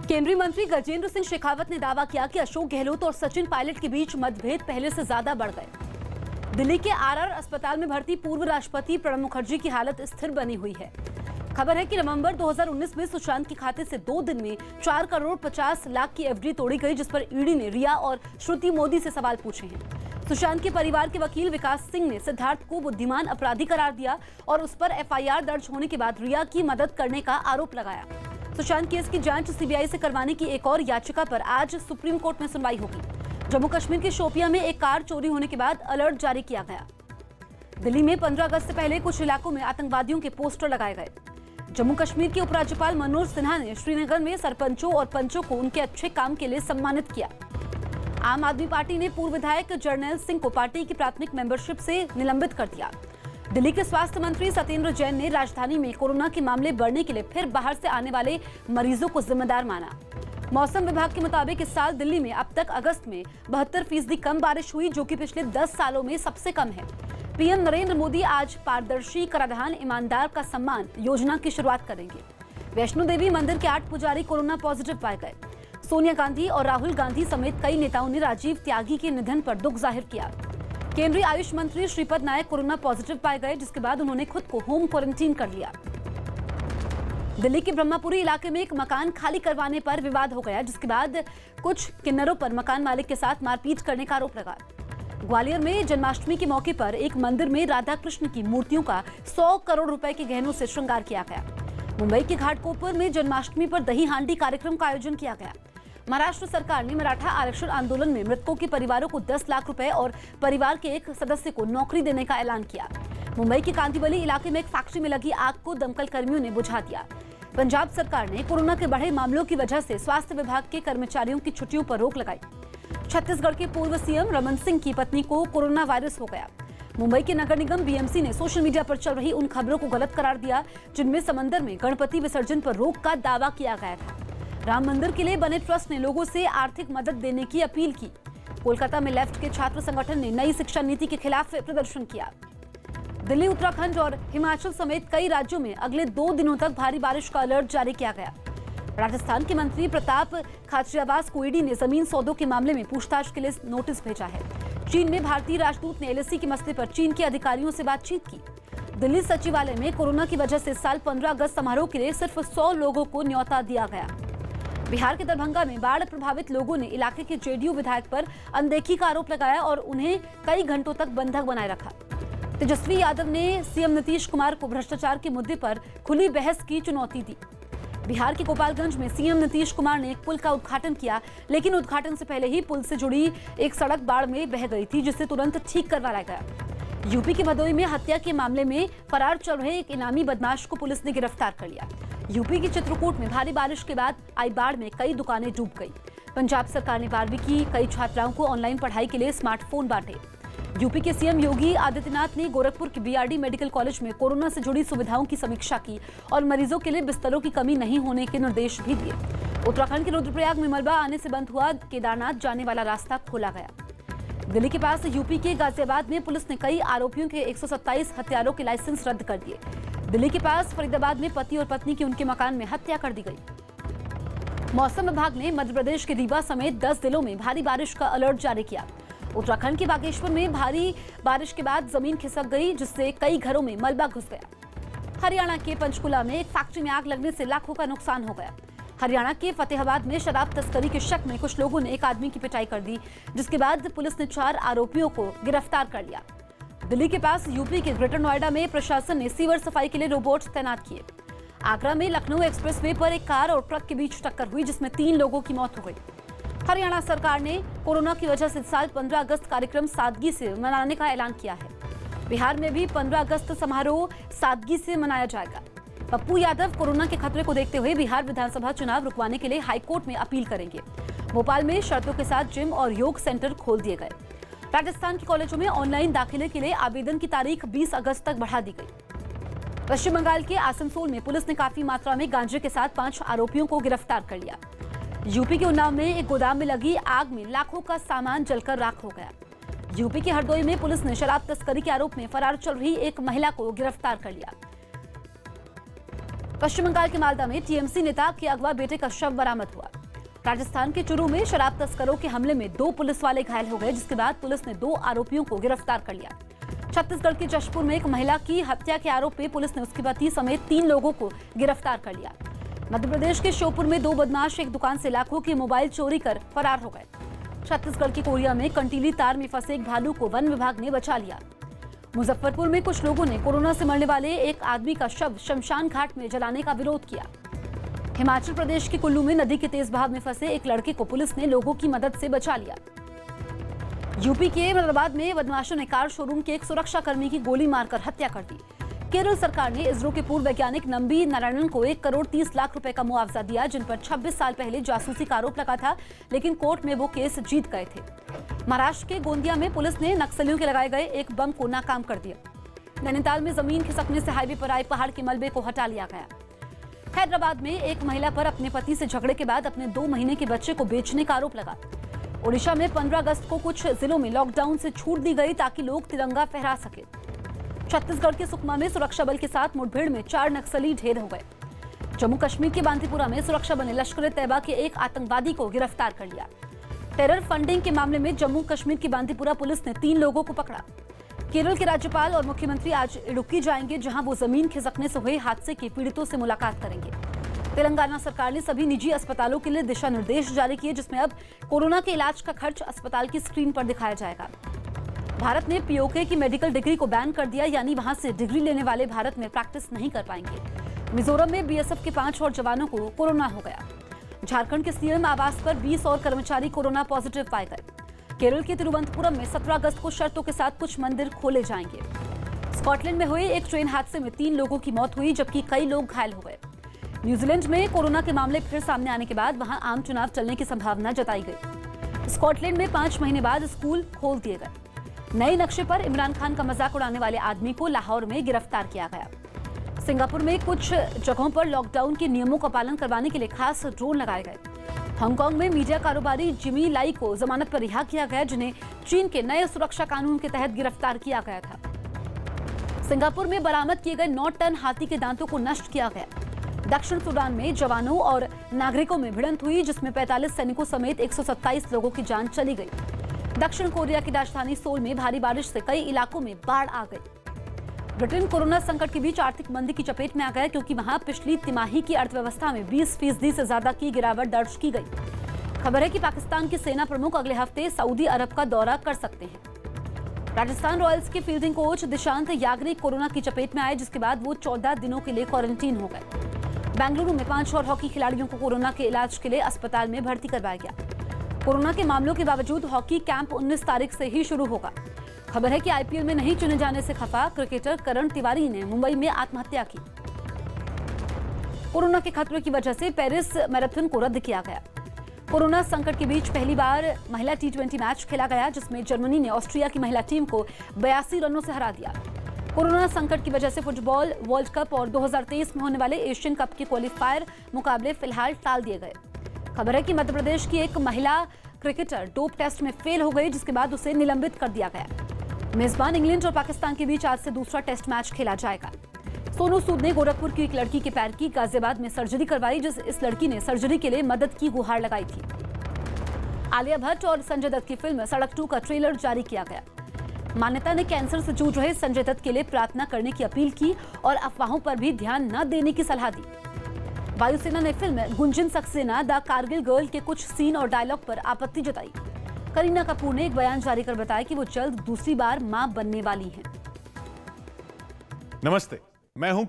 केंद्रीय मंत्री गजेंद्र सिंह शेखावत ने दावा किया कि अशोक गहलोत और सचिन पायलट के बीच मतभेद पहले से ज्यादा बढ़ गए। दिल्ली के आरआर अस्पताल में भर्ती पूर्व राष्ट्रपति प्रणब मुखर्जी की हालत स्थिर बनी हुई है। खबर है कि नवंबर 2019 में सुशांत के खाते से 2 दिन में 4 करोड़ 50 लाख की एफडी तोड़ी गई, जिस पर ईडी ने रिया और श्रुति मोदी से सवाल पूछे हैं। सुशांत के परिवार के वकील विकास सिंह ने सिद्धार्थ को बुद्धिमान अपराधी करार दिया और उस पर एफआईआर दर्ज होने के बाद रिया की मदद करने का आरोप लगाया। सुशांत केस की जांच सीबीआई से करवाने की एक और याचिका पर आज सुप्रीम कोर्ट में सुनवाई होगी। जम्मू कश्मीर के शोपियां में एक कार चोरी होने के बाद अलर्ट जारी किया गया। दिल्ली में 15 अगस्त से पहले कुछ इलाकों में आतंकवादियों के पोस्टर लगाए गए। जम्मू कश्मीर के उपराज्यपाल मनोज सिन्हा ने श्रीनगर में सरपंचों और पंचों को उनके अच्छे काम के लिए सम्मानित किया। आम आदमी पार्टी ने पूर्व विधायक जर्नैल सिंह को पार्टी की प्राथमिक मेंबरशिप से निलंबित कर दिया। दिल्ली के स्वास्थ्य मंत्री सत्येंद्र जैन ने राजधानी में कोरोना के मामले बढ़ने के लिए फिर बाहर से आने वाले मरीजों को जिम्मेदार माना। मौसम विभाग के मुताबिक इस साल दिल्ली में अब तक अगस्त में 72% कम बारिश हुई, जो कि पिछले 10 सालों में सबसे कम है। पीएम नरेंद्र मोदी आज पारदर्शी कराधान ईमानदार का सम्मान योजना की शुरुआत करेंगे। वैष्णो देवी मंदिर के 8 पुजारी कोरोना पॉजिटिव पाए गए। सोनिया गांधी और राहुल गांधी समेत कई नेताओं ने राजीव त्यागी के निधन पर दुख जाहिर किया। केंद्रीय आयुष मंत्री श्रीपद नायक कोरोना पॉजिटिव पाए गए, जिसके बाद उन्होंने खुद को होम क्वारंटीन कर लिया। दिल्ली के ब्रह्मपुरी इलाके में एक मकान खाली करवाने पर विवाद हो गया, जिसके बाद कुछ किन्नरों पर मकान मालिक के साथ मारपीट करने का आरोप लगा। ग्वालियर में जन्माष्टमी के मौके पर एक मंदिर में राधा कृष्ण की मूर्तियों का 100 करोड़ रुपए के गहनों से श्रृंगार किया गया। मुंबई के घाटकोपर में जन्माष्टमी पर दही हांडी कार्यक्रम का आयोजन किया गया। महाराष्ट्र सरकार ने मराठा आरक्षण आंदोलन में मृतकों के परिवारों को 10 लाख रुपए और परिवार के एक सदस्य को नौकरी देने का ऐलान किया। मुंबई के कांदिवली इलाके में एक फैक्ट्री में लगी आग को दमकल कर्मियों ने बुझा दिया। पंजाब सरकार ने कोरोना के बढ़े मामलों की वजह से स्वास्थ्य विभाग के कर्मचारियों की छुट्टियों पर रोक लगाई। छत्तीसगढ़ के पूर्व सीएम रमन सिंह की पत्नी को कोरोना वायरस हो गया। मुंबई के नगर निगम बीएमसी ने सोशल मीडिया पर चल रही उन खबरों को गलत करार दिया, जिनमें समंदर में गणपति विसर्जन पर रोक का दावा किया गया था। राम मंदिर के लिए बने ट्रस्ट ने लोगों से आर्थिक मदद देने की अपील की। कोलकाता में लेफ्ट के छात्र संगठन ने नई शिक्षा नीति के खिलाफ प्रदर्शन किया। दिल्ली, उत्तराखंड और हिमाचल समेत कई राज्यों में अगले 2 दिनों तक भारी बारिश का अलर्ट जारी किया गया। राजस्थान के मंत्री प्रताप खाचरियावास को ईडी ने जमीन सौदों के मामले में पूछताछ के लिए नोटिस भेजा है। चीन में भारतीय राजदूत ने एलएसी के मसले पर चीन के अधिकारियों से बातचीत की। दिल्ली सचिवालय में कोरोना की वजह से इस साल 15 अगस्त समारोह के लिए सिर्फ 100 लोगों को न्योता दिया गया। बिहार के दरभंगा में बाढ़ प्रभावित लोगों ने इलाके के जेडीयू विधायक पर अनदेखी का आरोप लगाया और उन्हें कई घंटों तक बंधक बनाए रखा। तेजस्वी यादव ने सीएम नीतीश कुमार को भ्रष्टाचार के मुद्दे पर खुली बहस की चुनौती दी। बिहार के गोपालगंज में सीएम नीतीश कुमार ने एक पुल का उद्घाटन किया, लेकिन उद्घाटन से पहले ही पुल से जुड़ी एक सड़क बाढ़ में बह गई थी, जिसे तुरंत ठीक करवाया गया। यूपी के भदोही में हत्या के मामले में फरार चल रहे एक इनामी बदमाश को पुलिस ने गिरफ्तार कर लिया। यूपी के चित्रकूट में भारी बारिश के बाद आई बाढ़ में कई दुकानें डूब गई। पंजाब सरकार ने 12वीं की कई छात्राओं को ऑनलाइन पढ़ाई के लिए स्मार्टफोन बांटे। यूपी के सीएम योगी आदित्यनाथ ने गोरखपुर के बीआरडी मेडिकल कॉलेज में कोरोना से जुड़ी सुविधाओं की समीक्षा की और मरीजों के लिए बिस्तरों की कमी नहीं होने के निर्देश भी दिए। उत्तराखंड के रुद्रप्रयाग में मलबा आने से बंद हुआ केदारनाथ जाने वाला रास्ता खोला गया। दिल्ली के पास यूपी के गाजियाबाद में पुलिस ने कई आरोपियों के 127 हथियारों के लाइसेंस रद्द कर दिए। दिल्ली के पास फरीदाबाद में पति और पत्नी की उनके मकान में हत्या कर दी गई। मौसम विभाग ने मध्य प्रदेश के रीवा समेत 10 जिलों में भारी बारिश का अलर्ट जारी किया। उत्तराखंड के बागेश्वर में भारी बारिश के बाद जमीन खिसक गई, जिससे कई घरों में मलबा घुस गया। हरियाणा के पंचकुला में एक फैक्ट्री में आग लगने से लाखों का नुकसान हो गया। हरियाणा के फतेहाबाद में शराब तस्करी के शक में कुछ लोगों ने एक आदमी की पिटाई कर दी, जिसके बाद पुलिस ने 4 आरोपियों को गिरफ्तार कर लिया। दिल्ली के पास यूपी के ग्रेटर नोएडा में प्रशासन ने सीवर सफाई के लिए रोबोट्स तैनात किए। आगरा में लखनऊ एक्सप्रेसवे पर एक कार और ट्रक के बीच टक्कर हुई, जिसमें 3 लोगों की मौत हो गई। हरियाणा सरकार ने कोरोना की वजह से इस साल 15 अगस्त कार्यक्रम सादगी से मनाने का ऐलान किया है। बिहार में भी 15 अगस्त समारोह सादगी से मनाया जाएगा। पप्पू यादव कोरोना के खतरे को देखते हुए बिहार विधानसभा चुनाव रुकवाने के लिए हाईकोर्ट में अपील करेंगे। भोपाल में शर्तों के साथ जिम और योग सेंटर खोल दिए गए। राजस्थान के कॉलेजों में ऑनलाइन दाखिले के लिए आवेदन की तारीख 20 अगस्त तक बढ़ा दी गई। पश्चिम बंगाल के आसनसोल में पुलिस ने काफी मात्रा में गांजे के साथ 5 आरोपियों को गिरफ्तार कर लिया। यूपी के उन्नाव में एक गोदाम में लगी आग में लाखों का सामान जलकर राख हो गया। यूपी के हरदोई में पुलिस ने शराब तस्करी के आरोप में फरार चल रही एक महिला को गिरफ्तार कर लिया। पश्चिम बंगाल के मालदा में टीएमसी नेता के अगवा बेटे का शव बरामद हुआ। राजस्थान के चुरू में शराब तस्करों के हमले में 2 पुलिस वाले घायल हो गए, जिसके बाद पुलिस ने 2 आरोपियों को गिरफ्तार कर लिया। छत्तीसगढ़ के जशपुर में एक महिला की हत्या के आरोप में पुलिस ने उसके पति समेत 3 लोगों को गिरफ्तार कर लिया। मध्य प्रदेश के श्योपुर में 2 बदमाश एक दुकान से लाखों के मोबाइल चोरी कर फरार हो गए। छत्तीसगढ़ की कोरिया में कंटीली तार में फंसे एक भालू को वन विभाग ने बचा लिया। मुजफ्फरपुर में कुछ लोगों ने कोरोना से मरने वाले एक आदमी का शव शमशान घाट में जलाने का विरोध किया। हिमाचल प्रदेश के कुल्लू में नदी के तेज बहाव में फंसे एक लड़के को पुलिस ने लोगों की मदद से बचा लिया। यूपी के मुरादाबाद में बदमाशों ने कार शोरूम के एक सुरक्षा कर्मी की गोली मारकर हत्या कर दी। केरल सरकार ने इसरो के पूर्व वैज्ञानिक नंबी नारायणन को 1 करोड़ 30 लाख रुपए का मुआवजा दिया, जिन पर 26 साल पहले जासूसी का आरोप लगा था, लेकिन कोर्ट में वो केस जीत गए थे। महाराष्ट्र के गोंदिया में पुलिस ने नक्सलियों के लगाए गए एक बम को नाकाम कर दिया। नैनीताल में जमीन खिसकने से हाईवे पर आए पहाड़ के मलबे को हटा लिया गया। हैदराबाद में एक महिला पर अपने पति से झगड़े के बाद अपने 2 महीने के बच्चे को बेचने का आरोप लगा। ओडिशा में 15 अगस्त को कुछ जिलों में लॉकडाउन से छूट दी गई ताकि लोग तिरंगा फहरा सके। छत्तीसगढ़ के सुकमा में सुरक्षा बल के साथ मुठभेड़ में 4 नक्सली ढेर हो गए। जम्मू कश्मीर के बांदीपुरा में सुरक्षा बल ने लश्कर-ए-तैयबा के एक आतंकवादी को गिरफ्तार कर लिया। टेरर फंडिंग के मामले में जम्मू कश्मीर की बांदीपुरा पुलिस ने 3 लोगों को पकड़ा। केरल के राज्यपाल और मुख्यमंत्री आज इडुक्की जाएंगे, जहां वो जमीन खिसकने से हुए हादसे के पीड़ितों से मुलाकात करेंगे। तेलंगाना सरकार ने सभी निजी अस्पतालों के लिए दिशा निर्देश जारी किए, जिसमें अब कोरोना के इलाज का खर्च अस्पताल की स्क्रीन पर दिखाया जाएगा। भारत ने पीओके की मेडिकल डिग्री को बैन कर दिया, यानी वहां से डिग्री लेने वाले भारत में प्रैक्टिस नहीं कर पाएंगे। मिजोरम में बीएसएफ के 5 और जवानों को कोरोना हो गया। झारखंड के सीएम आवास पर 20 और कर्मचारी कोरोना पॉजिटिव पाए गए। केरल के तिरुवनंतपुरम में 17 अगस्त को शर्तों के साथ कुछ मंदिर खोले जाएंगे। स्कॉटलैंड में हुए एक ट्रेन हादसे में 3 लोगों की मौत हुई, जबकि कई लोग घायल हो गए। न्यूजीलैंड में कोरोना के मामले फिर सामने आने के बाद वहां आम चुनाव चलने की संभावना जताई गई। स्कॉटलैंड में 5 महीने बाद स्कूल खोल दिए गए। नए नक्शे पर इमरान खान का मजाक उड़ाने वाले आदमी को लाहौर में गिरफ्तार किया गया। सिंगापुर में कुछ जगहों पर लॉकडाउन के नियमों का पालन करवाने के लिए खास ड्रोन लगाए गए। हांगकांग में मीडिया कारोबारी जिमी लाई को जमानत पर रिहा किया गया, जिन्हें चीन के नए सुरक्षा कानून के तहत गिरफ्तार किया गया था। सिंगापुर में बरामद किए गए 9 टन हाथी के दांतों को नष्ट किया गया। दक्षिण सूडान में जवानों और नागरिकों में भिड़ंत हुई, जिसमें 45 सैनिकों समेत 127 लोगों की जान चली गई। दक्षिण कोरिया की राजधानी सोल में भारी बारिश से कई इलाकों में बाढ़ आ गई। ब्रिटेन कोरोना संकट के बीच आर्थिक मंदी की चपेट में आ गया, क्योंकि वहां पिछली तिमाही की अर्थव्यवस्था में 20% से ज्यादा की गिरावट दर्ज की गई। खबर है कि पाकिस्तान के सेना प्रमुख अगले हफ्ते सऊदी अरब का दौरा कर सकते हैं। राजस्थान रॉयल्स के fielding coach Dishant Yagnik corona की चपेट में आए, जिसके बाद वो 14 दिनों के लिए क्वारंटीन हो गए। बेंगलुरु में 5 और हॉकी खिलाड़ियों को कोरोना के इलाज के लिए अस्पताल में भर्ती करवाया गया। कोरोना के मामलों के बावजूद हॉकी कैंप 19 तारीख से ही शुरू होगा। खबर है कि आईपीएल में नहीं चुने जाने से खफा क्रिकेटर करण तिवारी ने मुंबई में आत्महत्या की। कोरोना के खतरे की वजह से पेरिस मैराथन को रद्द किया गया। कोरोना संकट के बीच पहली बार महिला T20 मैच खेला गया, जिसमें जर्मनी ने ऑस्ट्रिया की महिला टीम को 82 रनों से हरा दिया। कोरोना संकट की वजह से फुटबॉल वर्ल्ड कप और 2023 में होने वाले एशियन कप के क्वालीफायर मुकाबले फिलहाल टाल दिए गए। खबर है कि मध्य प्रदेश की एक महिला क्रिकेटर डोप टेस्ट में फेल हो गई, जिसके बाद उसे निलंबित कर दिया गया। मेजबान इंग्लैंड और पाकिस्तान के बीच आज से दूसरा टेस्ट मैच खेला जाएगा। सोनू सूद ने गोरखपुर की एक लड़की के पैर की गाजियाबाद में सर्जरी करवाई, इस लड़की ने सर्जरी के लिए मदद की गुहार लगाई थी। आलिया भट्ट और संजय दत्त की फिल्म सड़क 2 का ट्रेलर जारी किया गया। मान्यता ने कैंसर से जूझ रहे संजय दत्त के लिए प्रार्थना करने की अपील की और अफवाहों पर भी ध्यान न देने की सलाह दी। वायुसेना ने film Gunjan Saxena the Kargil girl के कुछ सीन और डायलॉग पर आपत्ति जताई। करीना कपूर ने एक बयान जारी कर बताया कि वो जल्द दूसरी बार मां बनने वाली हैं। नमस्ते, मैं हूं